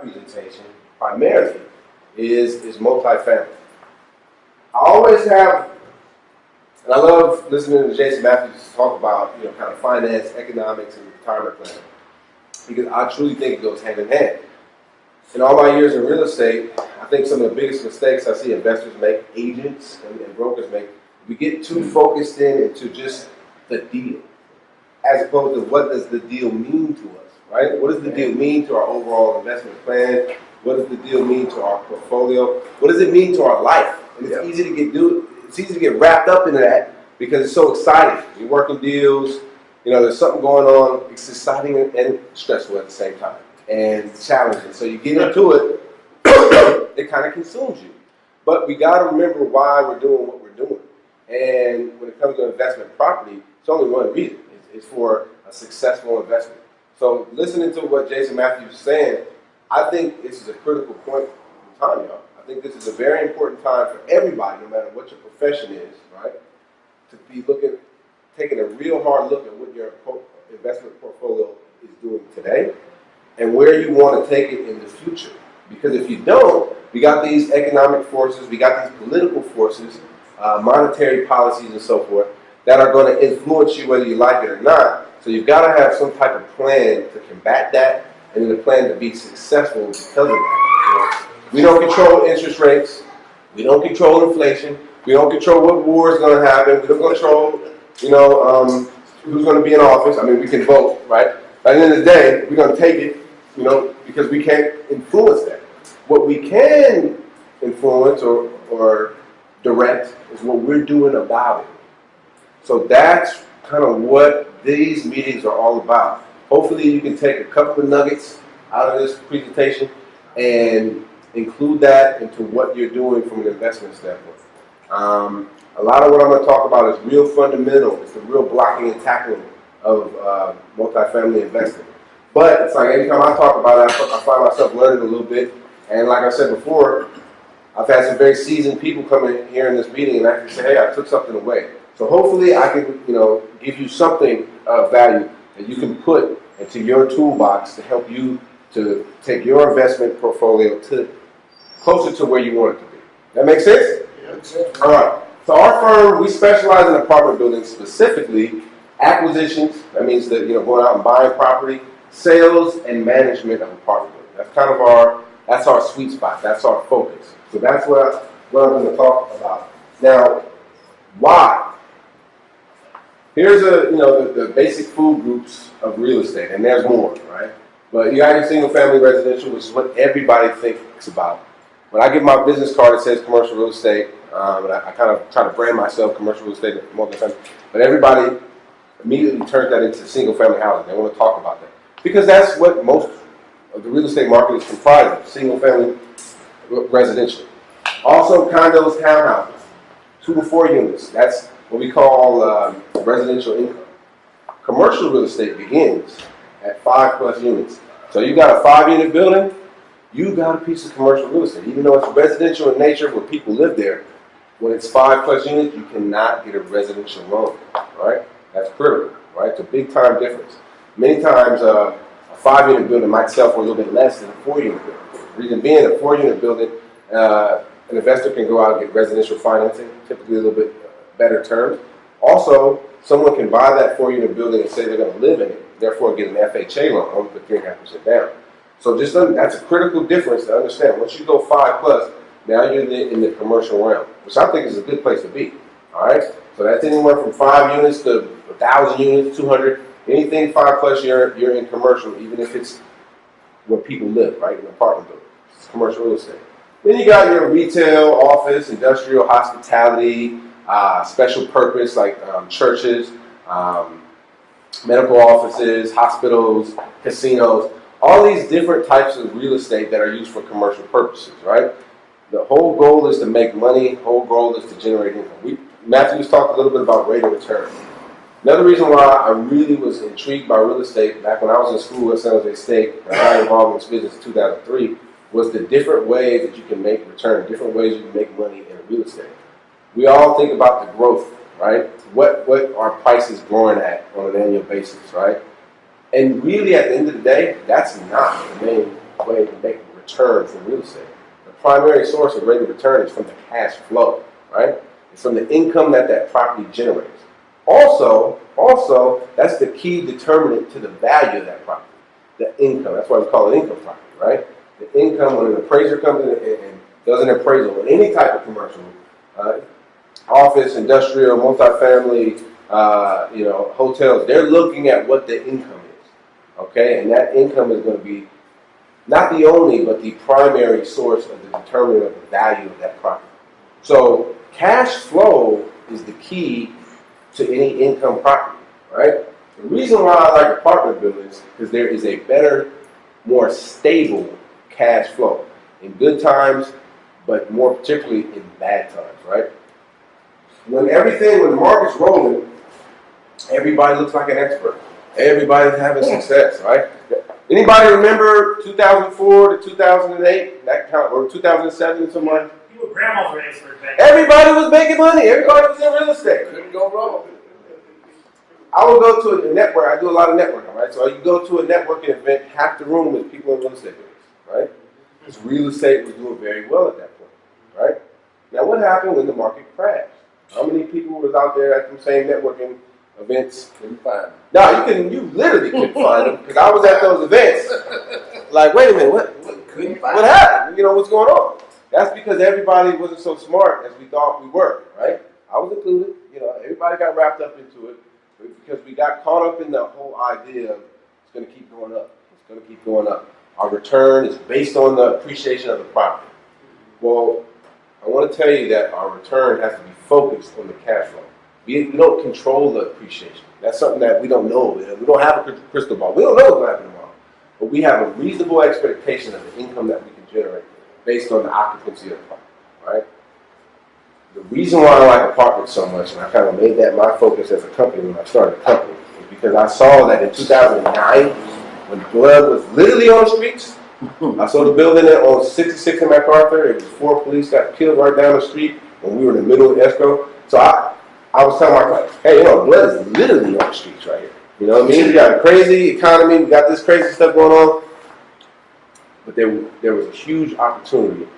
presentation primarily is multifamily. I always have, and I love listening to Jason Matthews talk about, kind of finance, economics, and retirement planning, because I truly think it goes hand in hand. In all my years in real estate, I think some of the biggest mistakes I see investors make, agents and brokers make, we get too focused into just the deal, as opposed to what does the deal mean to us, right? What does the deal mean to our overall investment plan? What does the deal mean to our portfolio? What does it mean to our life? And it's easy to get wrapped up in that because it's so exciting. You're working deals, there's something going on. It's exciting and stressful at the same time, and challenging. So you get into it, it kind of consumes you. But we got to remember why we're doing what we're doing. And when it comes to investment property, it's only one reason. It's for a successful investment. So listening to what Jason Matthews is saying, I think this is a critical point in time, y'all. I think this is a very important time for everybody, no matter what your profession is, right? To be taking a real hard look at what your investment portfolio is doing today and where you want to take it in the future. Because if you don't, we got these economic forces, we got these political forces, monetary policies and so forth, that are going to influence you whether you like it or not. So you've got to have some type of plan to combat that, and then a plan to be successful because of that. We don't control interest rates. We don't control inflation. We don't control what war is going to happen. We don't control, who's going to be in office. I mean, we can vote, right? At the end of the day, we're going to take it, because we can't influence that. What we can influence or direct is what we're doing about it. So that's kind of what these meetings are all about. Hopefully you can take a couple of nuggets out of this presentation and include that into what you're doing from an investment standpoint. A lot of what I'm going to talk about is real fundamental. It's the real blocking and tackling of multifamily investing. But it's like every time I talk about it, I find myself learning a little bit. And like I said before, I've had some very seasoned people come in here in this meeting and actually say, hey, I took something away. So hopefully I can, give you something of value that you can put into your toolbox to help you to take your investment portfolio closer to where you want it to be. That make sense? Yeah. All right. So our firm, we specialize in apartment buildings, specifically acquisitions. That means that, going out and buying property, sales and management of apartment buildings. That's kind of that's our sweet spot. That's our focus. So that's what I'm going to talk about. Now, why? Here's the basic food groups of real estate, and there's more, right? But you got your single family residential, which is what everybody thinks about. When I get my business card, it says commercial real estate, and I kind of try to brand myself commercial real estate, multifamily. But everybody immediately turns that into single family housing. They want to talk about that because that's what most of the real estate market is comprised of: single family residential. Also, condos, townhouses, 2 to 4 units. That's what we call residential income. Commercial real estate begins at 5+ units. So you got a 5-unit building, you got a piece of commercial real estate. Even though it's residential in nature where people live there, when it's 5+ units, you cannot get a residential loan, right? That's critical, right? It's a big time difference. Many times a 5-unit building might sell for a little bit less than a 4-unit building. Reason being, a 4-unit building, an investor can go out and get residential financing, typically a little bit better terms. Also, someone can buy that 4-unit building and say they're going to live in it, therefore get an FHA loan with 3.5% down. So that's a critical difference to understand. Once you go 5+, now you're in the commercial realm, which I think is a good place to be. All right? So that's anywhere from 5 units to 1,000 units, 200. Anything 5+, you're in commercial, even if it's where people live, right, in apartment buildings. It's commercial real estate. Then you got your retail, office, industrial, hospitality, special purpose like churches, medical offices, hospitals, casinos, all these different types of real estate that are used for commercial purposes, right? The whole goal is to make money. The whole goal is to generate income. Matthews talked a little bit about rate of return. Another reason why I really was intrigued by real estate back when I was in school at San Jose State, and I got involved in this business in 2003, was the different ways that you can make return, different ways you can make money in real estate. We all think about the growth, right? What are prices growing at on an annual basis, right? And really, at the end of the day, that's not the main way to make a return from real estate. The primary source of rate of return is from the cash flow, right? It's from the income that property generates. Also, that's the key determinant to the value of that property, the income. That's why we call it income property, right? The income, when an appraiser comes in and does an appraisal in any type of commercial, office, industrial, multifamily, hotels, they're looking at what the income is, okay? And that income is going to be not the only, but the primary source of the determinant of the value of that property. So cash flow is the key to any income property, right? The reason why I like apartment buildings is because there is a better, more stable cash flow in good times, but more particularly in bad times, right? When the market's rolling, everybody looks like an expert. Everybody's having success, right? Anybody remember 2004 to 2008, or 2007, somebody? Grandmas were experts back. Everybody was making money. Everybody was in real estate. Couldn't go wrong. I would go to a network. I do a lot of networking, right? So you go to a networking event, half the room is people in real estate business, right? Because real estate was doing very well at that point, right? Now, what happened when the market crashed? How many people was out there at the same networking events? Couldn't find them. No, you literally couldn't find them because I was at those events. Like, wait a minute, what happened? What's going on? That's because everybody wasn't so smart as we thought we were, right? I was included. Everybody got wrapped up into it because we got caught up in the whole idea of it's going to keep going up. It's going to keep going up. Our return is based on the appreciation of the property. Well, I want to tell you that our return has to be focused on the cash flow. We don't control the appreciation. That's something that we don't know. We don't have a crystal ball. We don't know what's going to happen tomorrow. But we have a reasonable expectation of the income that we can generate based on the occupancy of the property, right? The reason why I like apartments so much, and I kind of made that my focus as a company when I started the company, is because I saw that in 2009, when blood was literally on the streets, I saw the building on 66 in MacArthur. It was 4 police got killed right down the street when we were in the middle of escrow. So I was telling my clients, hey, blood is literally on the streets right here. You know what I mean? We got a crazy economy. We got this crazy stuff going on. But there was a huge opportunity,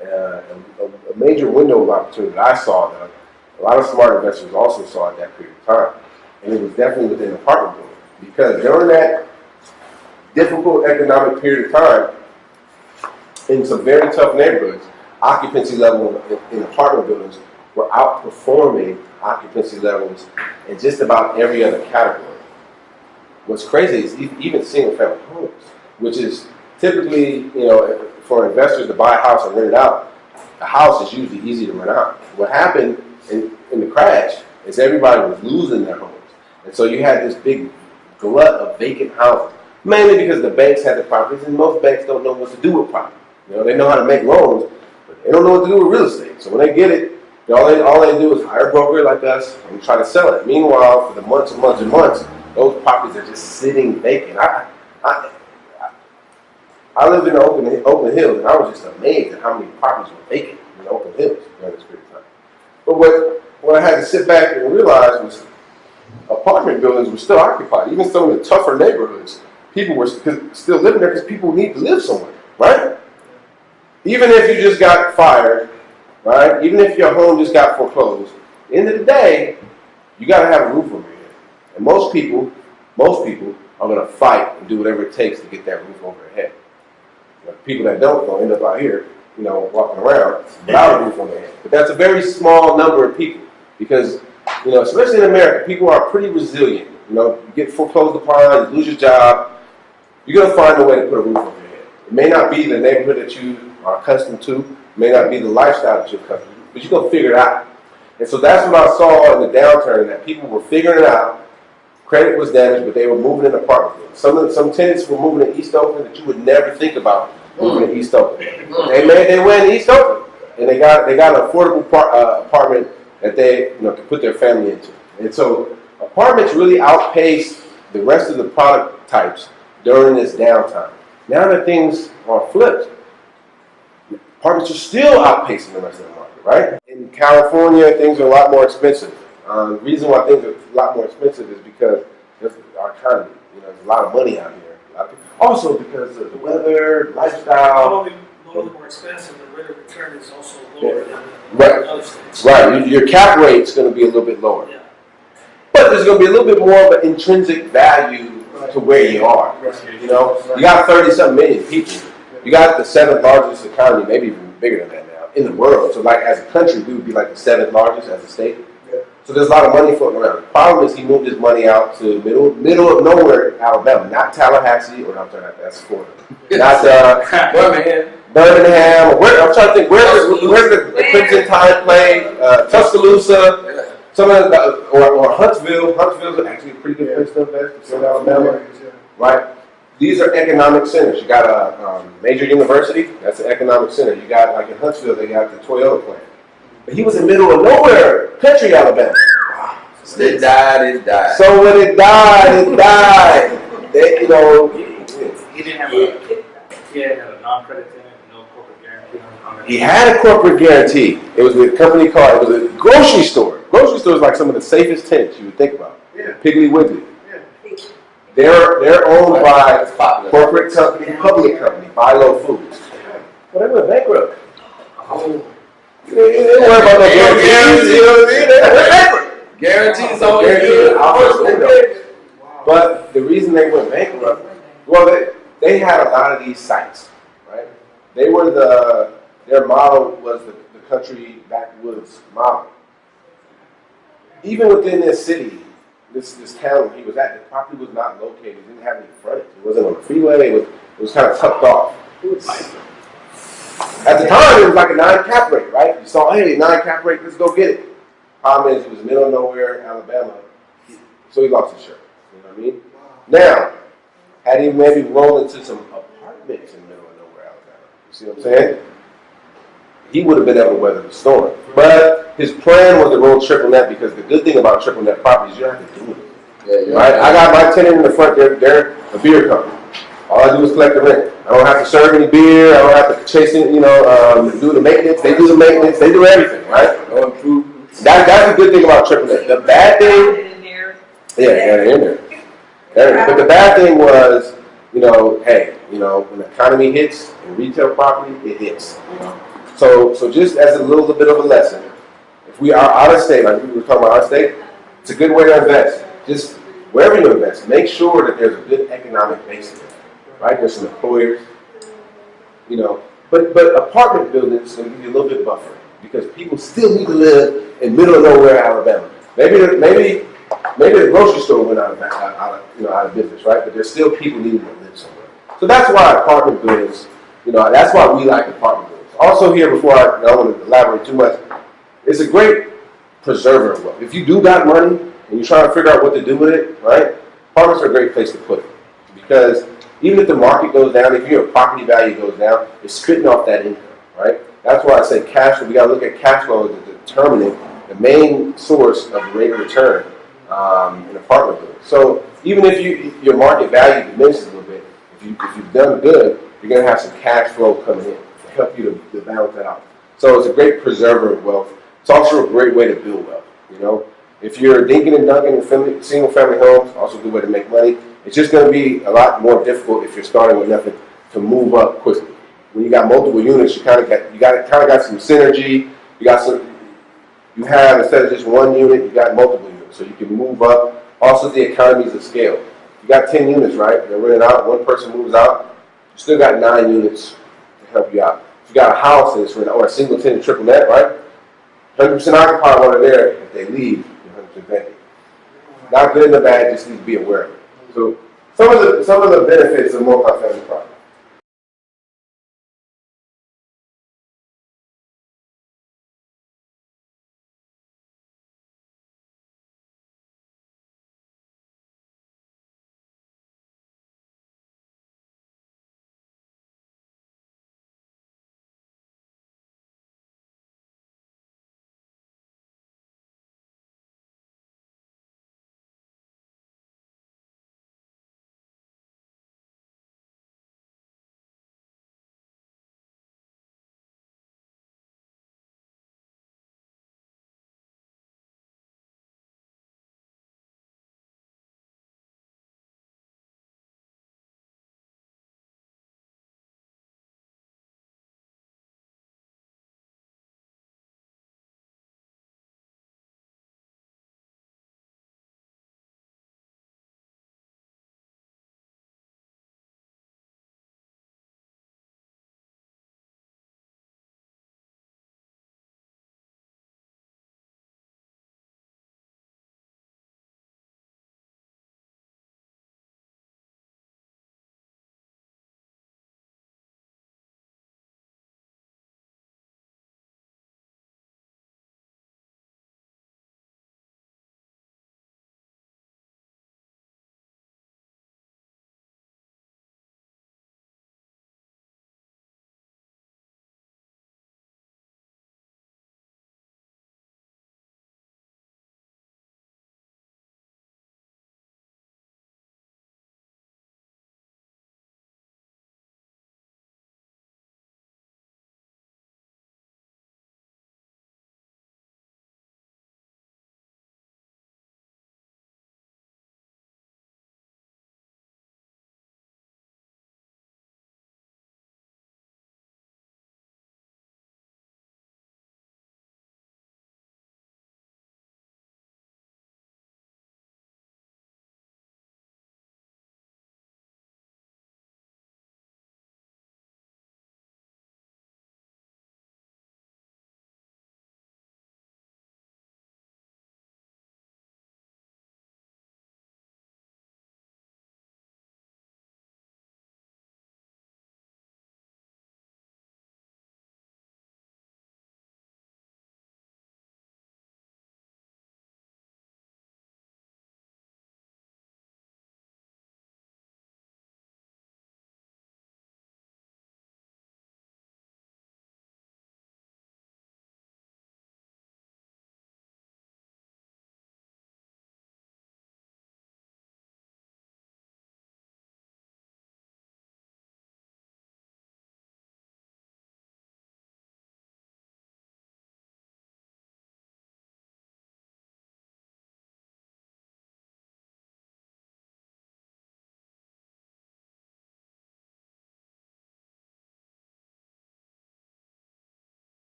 a major window of opportunity that I saw that a lot of smart investors also saw at that period of time. And it was definitely within apartment buildings. Because during that difficult economic period of time, in some very tough neighborhoods, occupancy levels in apartment buildings were outperforming occupancy levels in just about every other category. What's crazy is even single-family homes, which is typically, for investors to buy a house and rent it out, a house is usually easy to rent out. What happened in the crash is everybody was losing their homes. And so you had this big glut of vacant houses, mainly because the banks had the properties, and most banks don't know what to do with property. They know how to make loans, but they don't know what to do with real estate. So when they get it, all they do is hire a broker like us and try to sell it. Meanwhile, for the months and months and months, those properties are just sitting vacant. I live in Oakland Hills, and I was just amazed at how many properties were vacant in Oakland Hills during this period of time. But what I had to sit back and realize was apartment buildings were still occupied. Even some of the tougher neighborhoods, people were still living there because people need to live somewhere, right? Even if you just got fired, right? Even if your home just got foreclosed, at the end of the day, you got to have a roof over your head. And most people are going to fight and do whatever it takes to get that roof over their head. People that don't going to end up out here, walking around without a roof on their head. But that's a very small number of people because, especially in America, people are pretty resilient. You get foreclosed upon, you lose your job, you're going to find a way to put a roof over your head. It may not be the neighborhood that you are accustomed to, it may not be the lifestyle that you're accustomed to, but you're going to figure it out. And so that's what I saw in the downturn, that people were figuring it out. Credit was damaged, but they were moving in apartment buildings. Some tenants were moving to East Oakland that you would never think about moving to East Oakland. They went to East Oakland, and they got an affordable apartment that they could put their family into. And so apartments really outpaced the rest of the product types during this downtime. Now that things are flipped, apartments are still outpacing the rest of the market, right? In California, things are a lot more expensive. The reason why things are a lot more expensive is because our economy. There's a lot of money out here. A lot of people. Also because of the weather, Not lifestyle. only more expensive, the rate of return is also lower than Right. other states. Right, your cap rate's going to be a little bit lower. Yeah. But there's going to be a little bit more of an intrinsic value to where you are. You know, you got 30-something million people. You got the 7th largest economy, maybe even bigger than that now, in the world. So like as a country, we would be like the 7th largest as a state. So there's a lot of money floating around. The problem is he moved his money out to middle of nowhere, Alabama, not Tallahassee, or I'm sorry, that's Florida. Not Birmingham. I'm trying to think where's the Crimson Tide play? Tuscaloosa. Some of the, or Huntsville. Huntsville's actually a pretty good place to invest. In Alabama, right? These are economic centers. You got a major university. That's an economic center. You got like in Huntsville, they got the Toyota plant. But he was in the middle of nowhere, country Alabama. It died. So when it died. They, you know, He didn't have a non-credit tenant, no corporate guarantee on it. he had a corporate guarantee. It was a company called, it was a grocery store. Grocery stores like some of the safest tenants you would think about. Yeah. Piggly Wiggly. Yeah. They're owned by corporate company, public company, Buy Low Foods. Well, they went bankrupt. They didn't worry about no guarantees, you know what I mean? They went bankrupt. Guarantees on Guarantees. But the reason they went bankrupt, well, they had a lot of these sites, right? They were their model was the country backwoods model. Even within this city, this town where he was at, the property was not located. It didn't have any frontage. It wasn't on the freeway. It was kind of tucked off. At the time, it was like a 9 cap rate, right? You saw, hey, 9 cap rate, let's go get it. Problem is, it was middle of nowhere, Alabama, so he lost his shirt. You know what I mean? Now, had he maybe rolled into some apartments in the middle of nowhere, Alabama, you see what I'm saying? He would have been able to weather the storm. But his plan was to roll triple net because the good thing about triple net properties, you don't have to do it. Right? I got my tenant in the front there, they're a beer company. All I do is collect the rent. I don't have to serve any beer. I don't have to chase it, do the maintenance. They do the maintenance. They do everything, right? That's the good thing about triple net. The bad thing, they're in there. But the bad thing was, when the economy hits in retail property, it hits. So just as a little bit of a lesson, if we are out of state, like we were talking about out of state, it's a good way to invest. Just wherever you invest, make sure that there's a good economic basis. Right? There's some employers, but apartment buildings going to give you a little bit buffer because people still need to live in middle of nowhere, Alabama. Maybe the grocery store went out of business, right? But there's still people needing to live somewhere. So that's why apartment buildings, that's why we like apartment buildings. Also here, before I don't want to elaborate too much, it's a great preserver of wealth. If you do got money and you're trying to figure out what to do with it, right? Apartments are a great place to put it because even if the market goes down, if your property value goes down, it's spitting off that income, right? That's why I say cash flow. We got to look at cash flow as determining the main source of the rate of return in apartment buildings. So even if your market value diminishes a little bit, if you've done good, you're going to have some cash flow coming in to help you to balance that out. So it's a great preserver of wealth. It's also a great way to build wealth. If you're dinking and dunking in single family homes, also a good way to make money. It's just going to be a lot more difficult if you're starting with nothing to move up quickly. When you got multiple units, you kind of got some synergy. You have instead of just one unit, you got multiple units, so you can move up. Also, the economies of scale. You got 10 units, right? They're renting out. One person moves out. You still got 9 units to help you out. If you got a house and it's rented, or a single tenant triple net, right? 100% occupied while they're there. If they leave, you're 100% vacant. Not good in the bad. Just need to be aware of it. So some of the benefits of multifamily property.